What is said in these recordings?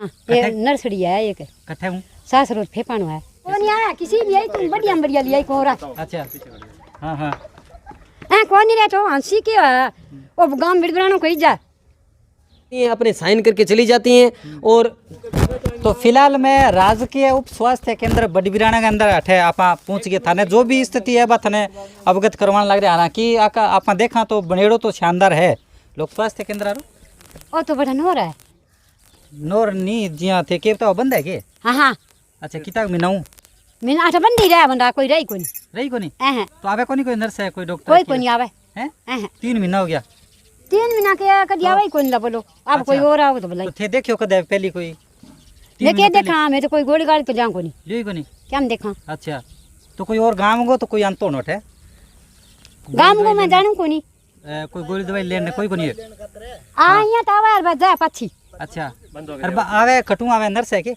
ये नर्सरी है एक कट्ठे हूँ। 7 रोज फेपानो है वो नहीं आया किसी ने आई तुम बढ़िया बढ़िया लिया कोरा अच्छा हाँ हाँ कौन नहीं रहता हंसी के वो गांव बिड़बड़ानो कोई जा ये अपने साइन करके चली जाती हैं। और तो फिलहाल मैं राजकीय उप स्वास्थ्य केंद्र बड़बिराना के अंदर अठे आपा पहुंच गए थाने जो भी स्थिति है बा थाने अवगत करवाने लग रहे। हालांकि आपा देखा तो बनेड़ो तो शानदार है लोक स्वास्थ्य केंद्र आरो ओ तो बड़ा नोर है नोर नी जिया थे के तो बंद है के हाँ हाँ अच्छा किताब में नाऊ मैंने आठ बंद ही रहा बंदा कोई रही कोनी रही कोनी हैं तो आवे कोनी कोई नर्स है कोई डॉक्टर कोई कोनी आवे हैं हैं 3 महीना हो गया 3 महीना के कदी आवे कोनी ला बोलो अब कोई और आओ तो बुलाई तो थे देखियो कदे पहली कोई देखे देखा मैं तो कोई गोली गाड़ी तो जाऊं कोनी लियो कोनी क्या हम देखा अच्छा तो कोई और गांव गो तो कोई अंतो नोट है गांव को मैं जानू कोनी कोई गोली दवाई लेने कोई कोनी आ यहाँ तो आवे बस जा पछी अच्छा अरे आवे कटू आवे नर्स है के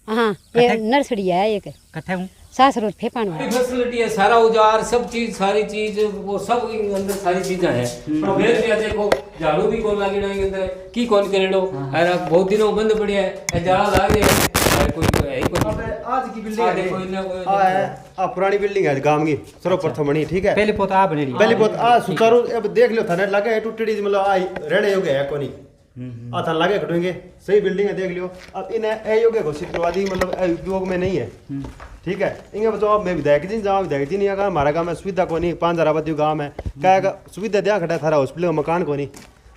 हाँ ये नर्सरी है एक कट्ठे हूँ 7 रोज फेपानो है फैसिलिटी है सारा औजार सब चीज सारी चीज वो सब अंदर सारी चीजें हैं प्रोग्रेस भी देखो झाड़ू भी कौन लागे ना अंदर की कौन करेडो अरे बहुत दिनों बंद पड़िया है जाला लाग गया कोई है ही कोई आज की बिल्डिंग है कोई ना कोई आ पुरानी बिल्डिंग है गांव की सर्वप्रथम बनी ठीक है पहले पोता आप बनेड़ी पहली बहुत आ सुचारू अब देख लो थाने लगे टूटड़ी मतलब आ रहने योग्य है कोनी आ था लगे कटोगे सही बिल्डिंग है देख लियो अब इन्हें अयोग्य घोषित करवा दी मतलब उपयोग में नहीं है ठीक है इनके बच्चों अब मैं विधायक जी जाऊँ विधायक जी नहीं आगा हमारा गाँव में सुविधा को नहीं 5000 आबादी गाँव में क्या सुविधा दिया खड़ा थारा हॉस्पिटल का मकान को नहीं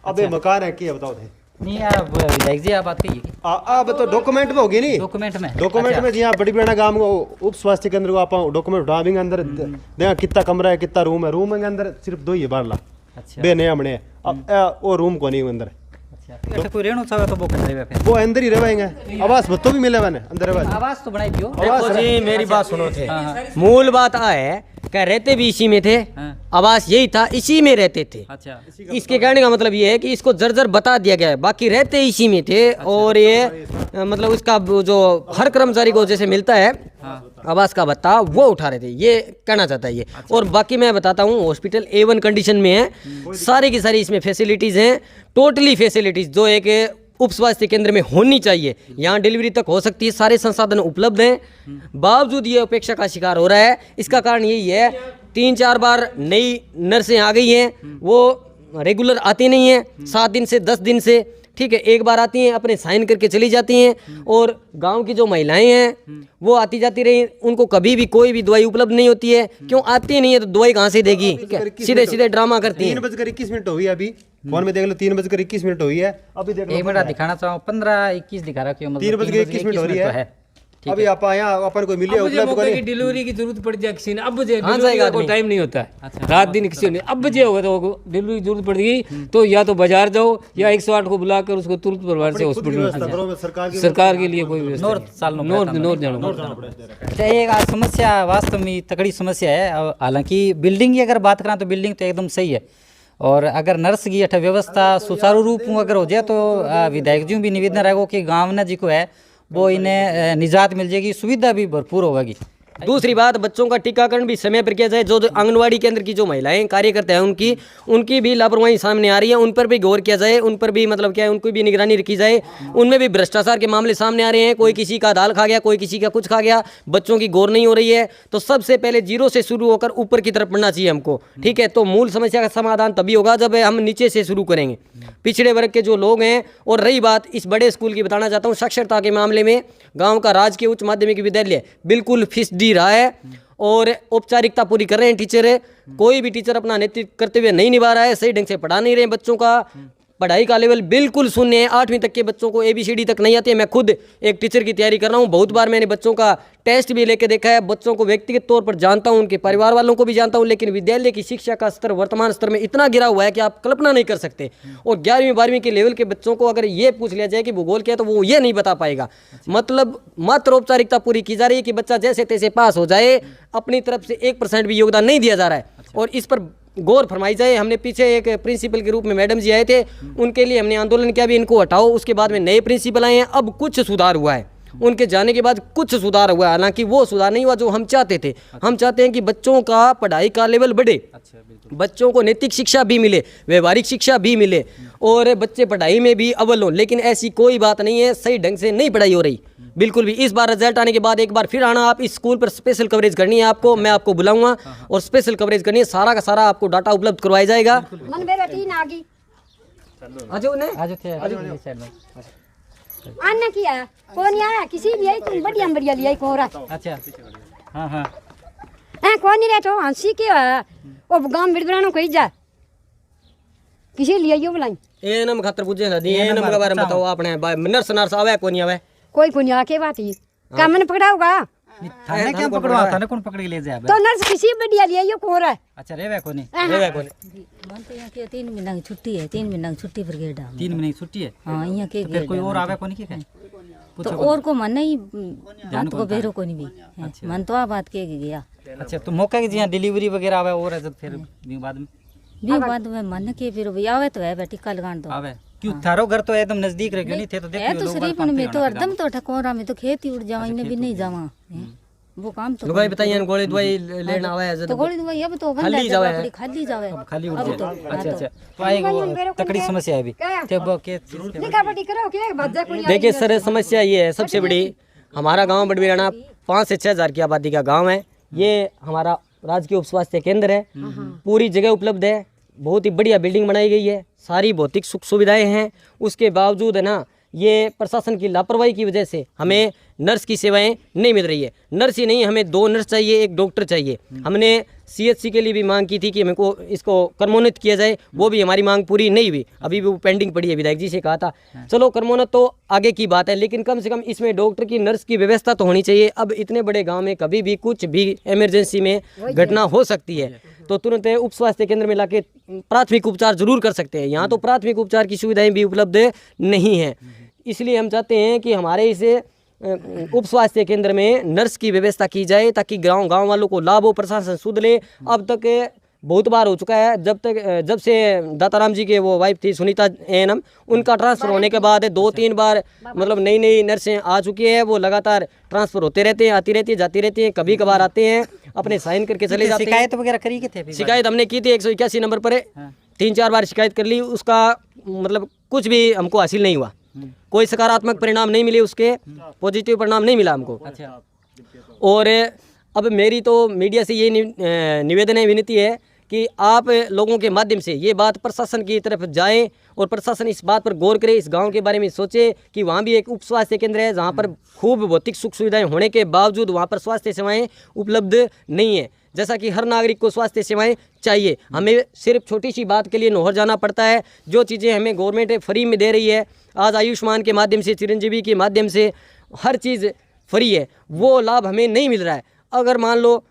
अब ये मकान है क्या बताओ थे नहीं यार विधायक जी आप बात कहिए अब तो डॉक्यूमेंट में होगी नहीं डॉक्यूमेंट में जी हाँ बड़ी बेड़ा गांव को उप स्वास्थ्य केंद्र को आप डॉक्यूमेंट उठावेंगे अंदर देखा कितना कमरा है कितना रूम है अंदर सिर्फ 2 ही बार ला अच्छा बे नए हमने अब वो रूम को नहीं अंदर अच्छा कोई रेणु चाहे तो वो कर देवे फिर वो अंदर ही रहेंगे आवास बत्तो भी मिले मैंने अंदर आवाज तो बनाई दियो देखो जी मेरी बात सुनो थे हाँ। मूल बात आ है क्या रहते भी इसी में थे हाँ। आवास यही था इसी में रहते थे अच्छा इसके कहने का मतलब ये है कि इसको जर्जर बता दिया गया है बाकी रहते इसी में थे और ये मतलब उसका जो हर कर्मचारी को जैसे मिलता है आवास का भत्ता वो उठा रहे थे ये कहना चाहता है ये और बाकी मैं बताता हूँ हॉस्पिटल A1 कंडीशन में है सारी की सारी इसमें फैसिलिटीज़ हैं टोटली फैसिलिटीज़ जो एक उप स्वास्थ्य केंद्र में होनी चाहिए यहाँ डिलीवरी तक हो सकती है सारे संसाधन उपलब्ध हैं बावजूद ये उपेक्षा का शिकार हो रहा है इसका कारण यही है 3-4 बार नई नर्सें आ गई हैं वो रेगुलर आती नहीं हैं 7 दिन से 10 दिन से ठीक है एक बार आती हैं अपने साइन करके चली जाती हैं और गांव की जो महिलाएं हैं वो आती जाती रही उनको कभी भी कोई भी दवाई उपलब्ध नहीं होती है क्यों आती नहीं है तो दवाई कहाँ से देगी सीधे सीधे ड्रामा करती है 3:21 हुई है अभी फोन में देख लो 3:21 हुई है अभी देख लो एक मिनट दिखाना चाहूँ 15-21 दिखा रहा क्यों 3:21 हो रही है अभी आप यहाँ अपन को मिले उपलब्ध मौके की करें डिलीवरी की जरूरत पड़ जाए किसी ने अब जे हाँ, डिलीवरी जाएगा का कोई आदमी। टाइम नहीं होता है रात दिन किसी ने अब जे होगा तो डिलीवरी की जरूरत पड़ गई तो या तो बाजार जाओ या 108 को बुलाकर उसको तुरंत परिवार से हॉस्पिटल सरकार के लिए कोई व्यवस्था नॉर्थ साल नोर जानो अच्छा एक समस्या वास्तव में तगड़ी समस्या है हालांकि बिल्डिंग की अगर बात करें तो बिल्डिंग तो एकदम सही है और अगर नर्स की अर्थव्यवस्था सुचारू रूप में अगर हो जाए तो विधायक जी भी निवेदन रहेगा कि गाँव ने जी को है वो इन्हें निजात मिल जाएगी सुविधा भी भरपूर होगी दूसरी बात बच्चों का टीकाकरण भी समय पर किया जाए जो आंगनवाड़ी केंद्र की जो महिलाएं कार्यकर्ता हैं उनकी भी लापरवाही सामने आ रही है उन पर भी गौर किया जाए उन पर भी मतलब क्या है उनकी भी निगरानी रखी जाए उनमें भी भ्रष्टाचार के मामले सामने आ रहे हैं कोई किसी का दाल खा गया कोई किसी का कुछ खा गया बच्चों की गौर नहीं हो रही है तो सबसे पहले 0 से शुरू होकर ऊपर की तरफ बढ़ना चाहिए हमको ठीक है तो मूल समस्या का समाधान तभी होगा जब हम नीचे से शुरू करेंगे पिछड़े वर्ग के जो लोग हैं और रही बात इस बड़े स्कूल की बताना चाहता हूँ साक्षरता के मामले में गाँव का राजकीय उच्च माध्यमिक विद्यालय बिल्कुल फीसदी रहा है और औपचारिकता पूरी कर रहे हैं टीचर कोई भी टीचर अपना नेतृत्व करते हुए नहीं निभा रहा है सही ढंग से पढ़ा नहीं रहे बच्चों का पढ़ाई का लेवल बिल्कुल शून्य है 8वीं तक के बच्चों को ABCD तक नहीं आती है मैं खुद एक टीचर की तैयारी कर रहा हूँ बहुत बार मैंने बच्चों का टेस्ट भी लेके देखा है बच्चों को व्यक्तिगत तौर पर जानता हूँ उनके परिवार वालों को भी जानता हूँ लेकिन विद्यालय की शिक्षा का स्तर वर्तमान स्तर में इतना गिरा हुआ है कि आप कल्पना नहीं कर सकते और 11वीं 12वीं के लेवल के बच्चों को अगर ये पूछ लिया जाए कि भूगोल क्या है तो वो ये नहीं बता पाएगा मतलब मात्र औपचारिकता पूरी की जा रही है कि बच्चा जैसे तैसे पास हो जाए अपनी तरफ से 1% भी योगदान नहीं दिया जा रहा है और इस पर गौर फरमाई जाए हमने पीछे एक प्रिंसिपल के रूप में मैडम जी आए थे उनके लिए हमने आंदोलन किया भी इनको हटाओ उसके बाद में नए प्रिंसिपल आए हैं अब कुछ सुधार हुआ है उनके जाने के बाद कुछ सुधार हुआ है हालांकि वो सुधार नहीं हुआ जो हम चाहते थे हम चाहते हैं कि बच्चों का पढ़ाई का लेवल बढ़े बच्चों को नैतिक शिक्षा भी मिले व्यवहारिक शिक्षा भी मिले और बच्चे पढ़ाई में भी अव्वल हों, लेकिन ऐसी कोई बात नहीं है, सही ढंग से नहीं पढ़ाई हो रही बिल्कुल भी। इस बार रिजल्ट आने के बाद एक बार फिर आना, आप इस स्कूल पर स्पेशल कवरेज करनी है आपको, मैं आपको बुलाऊंगा और स्पेशल कवरेज करनी है, सारा का सारा आपको डाटा उपलब्ध करवाया जाएगा। मन मेरा तीन आ गई आज थे अन्ना किया कौन आया किसी भी आई तुम बढ़िया बढ़िया लिया कौन रहा अच्छा हाँ हाँ ए कौन नहीं रहता हंसी के वो गांव बिड़बरानो कोई जा किसी लिया यो बुलाई ए नम खातर पूछे ना दी, ए नम के बारे में बताओ आपने, नर्स नर्स आवे कोई नहीं आवे, कोई को नहीं आके बात ही क्या मैंने पकड़ाऊगा थाने क्या पकड़वा थाने कौन पकड़ के ले जाए तो नर्स किसी बढ़िया लिया यो कौन रहा अच्छा रेवे को नहीं आवे कोई नहीं। मन तो यहाँ के 3 महीना की छुट्टी है, 3 महीना की छुट्टी पर गेट आ 3 महीने की छुट्टी है हाँ यहाँ के फिर कोई और आवे को नहीं क्या तो और को मन नहीं बात को बेरो को नहीं भी मन तो आ बात के गया अच्छा तो मौका की जी डिलीवरी वगैरह आवे और है जब फिर बाद में भी बाद में मन के फिर भी आवे तो है बेटी कल गान दो आवे क्यों थारो घर तो एकदम नजदीक रह क्यों नहीं थे तो है देखो तो शरीफ में तो हरदम तो ठकोरा में तो खेती उड़ जावा इन्हें भी नहीं जावा वो काम तो लुगाई बताइए गोली दवाई लेना आवे तो गोली दवाई अब तो खाली जावे खाली जावे खाली उड़ जाए अच्छा अच्छा तो आएगा तकड़ी समस्या है अभी तो के निकाह पट्टी करो के भज्जा को देखिए सर, समस्या ये है सबसे बड़ी, हमारा गांव बड़बीराना 5 से 6 हज़ार की आबादी का गांव है। ये हमारा राजकीय उप स्वास्थ्य केंद्र है, पूरी जगह उपलब्ध है, बहुत ही बढ़िया बिल्डिंग बनाई गई है, सारी भौतिक सुख सुविधाएं हैं। उसके बावजूद है ना ये प्रशासन की लापरवाही की वजह से हमें नर्स की सेवाएं नहीं मिल रही है। नर्स ही नहीं, हमें 2 नर्स चाहिए, 1 डॉक्टर चाहिए। हमने CHC के लिए भी मांग की थी कि हमको इसको क्रमोन्नत किया जाए, वो भी हमारी मांग पूरी नहीं हुई, अभी भी वो पेंडिंग पड़ी है। विधायक जी से कहा था चलो क्रमोन्नत तो आगे की बात है, लेकिन कम से कम इसमें डॉक्टर की नर्स की व्यवस्था तो होनी चाहिए। अब इतने बड़े गाँव में कभी भी कुछ भी इमरजेंसी में घटना हो सकती है तो तुरंत उप स्वास्थ्य केंद्र में लाके प्राथमिक उपचार जरूर कर सकते हैं। यहाँ तो प्राथमिक उपचार की सुविधाएं भी उपलब्ध नहीं है, इसलिए हम चाहते हैं कि हमारे इसे उप स्वास्थ्य केंद्र में नर्स की व्यवस्था की जाए ताकि गांव वालों को लाभ हो, प्रशासन सुध ले। अब तक बहुत बार हो चुका है, जब से दाताराम जी के वो वाइफ थी सुनीता ANM, उनका ट्रांसफ़र होने के बाद 2-3 बार मतलब नई नर्सें आ चुकी है, वो लगातार ट्रांसफ़र होते रहते हैं, आती रहती है जाती रहती हैं, कभी कभार आते हैं अपने साइन करके चले जाते हैं। शिकायत वगैरह करी के थे शिकायत हमने की थी 181 नंबर पर 3-4 बार शिकायत कर ली, उसका मतलब कुछ भी हमको हासिल नहीं हुआ, कोई सकारात्मक परिणाम नहीं मिले, उसके पॉजिटिव परिणाम नहीं मिला हमको। अच्छा और अब मेरी तो मीडिया से ये निवेदन है, विनती है कि आप लोगों के माध्यम से ये बात प्रशासन की तरफ जाए और प्रशासन इस बात पर गौर करे, इस गांव के बारे में सोचे कि वहाँ भी एक उप स्वास्थ्य केंद्र है जहाँ पर खूब भौतिक सुख सुविधाएं होने के बावजूद वहाँ पर स्वास्थ्य सेवाएं उपलब्ध नहीं है। जैसा कि हर नागरिक को स्वास्थ्य सेवाएं चाहिए, हमें सिर्फ छोटी सी बात के लिए नौहर जाना पड़ता है। जो चीज़ें हमें गवर्नमेंट फ्री में दे रही है, आज आयुष्मान के माध्यम से, चिरंजीवी के माध्यम से हर चीज़ फ्री है, वो लाभ हमें नहीं मिल रहा है। अगर मान लो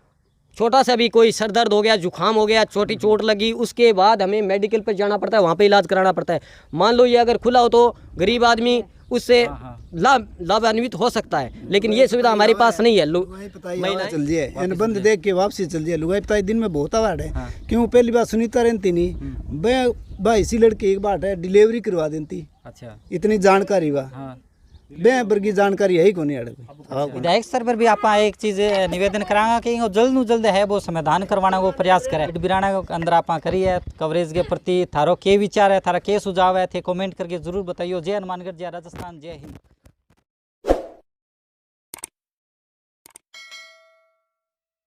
छोटा सा भी कोई सर दर्द हो गया, जुकाम हो गया, छोटी चोट लगी, उसके बाद हमें मेडिकल पर जाना पड़ता है, वहाँ पे इलाज कराना पड़ता है। मान लो ये अगर खुला हो तो गरीब आदमी उससे लाभान्वित हो सकता है, लेकिन ये सुविधा हमारे पास नहीं है। चल दिए बंद देख के वापसी चल दिए। लुगाई पता दिन में बहुत आवाड़ है, क्यों पहली बार सुनीता रहती नहीं भाई इसी लड़की एक बात है डिलीवरी करवा देती। अच्छा इतनी जानकारी वा बे वर्गी जानकारी है ही को नहीं। विधायक स्तर पर भी आप एक चीज निवेदन करांगा कि जल्द न जल्द है वो समाधान करवाना को प्रयास करे। बिराना के अंदर आप करी है कवरेज के प्रति थारो के विचार है, थारा के सुझाव है थे कमेंट करके जरूर बताइए। जय हनुमानगढ़, जय राजस्थान, जय हिंद।